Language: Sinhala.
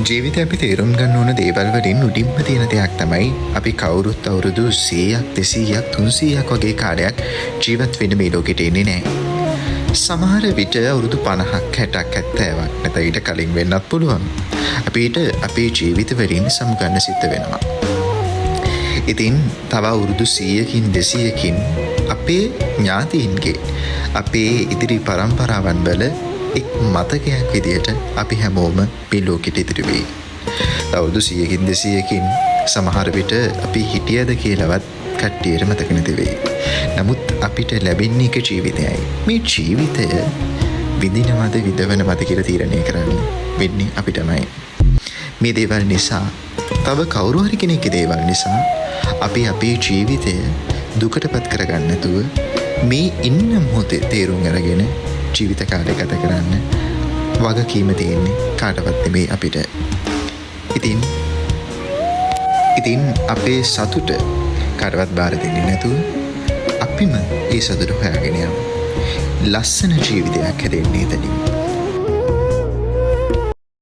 ජීවිතය අපි තේරුම් ගන්න ඕන දේවල් වලින් උඩින්ම තියෙන දෙයක් තමයි අපි කවුරුත් අවුරුදු 100ක් 200ක් 300ක් වගේ කාලයක් ජීවත් වෙන්න මේ ලෝකෙට එන්නේ නැහැ. සමහර විට අවුරුදු 50ක් 60ක් 70ක් නැත්නම් ඊට කලින් වෙන්නත් පුළුවන්. අපිට අපේ ජීවිත වලින් සමුගන්න සිද්ධ වෙනවා. ඉතින් තව අවුරුදු 100කින් 200කින් අපේ ඥාතීන්ගේ අපේ ඉදිරි පරම්පරාවන් වල එක් මතකයක් විදියට අපි හැමෝම මේ ලෝකෙට ඉදිරි වෙයි. අවුරුදු 100කින් 200කින් සමහර විට අපි හිටියද කියලාවත් කට්ටියට මතක නැති වෙයි. නමුත් අපිට ලැබෙන්නේ එක ජීවිතයයි. මේ ජීවිතය විඳිනවද විඳවනවද කියලා තීරණය කරන්න වෙන්නේ අපිටමයි. මේ දේවල් නිසා තව කවුරු හරි කෙනෙක්ගේ දේවල් නිසා අපි අපේ ජීවිතය දුකටපත් කරගන්න නැතුව මේ ඉන්න මොහොතේ තේරුම් අරගෙන ජීවිත කාලය ගත කරන්න වගකීම තියෙන්නේ කාටවත් නෙමෙයි අපිට. ඉතින් අපේ සතුට කාටවත් බාර දෙන්නේ නැතුව අපිම ඒ සතුට හොයාගෙන යමු. ලස්සන ජීවිතයක් හැදෙන්නේ එතනින්.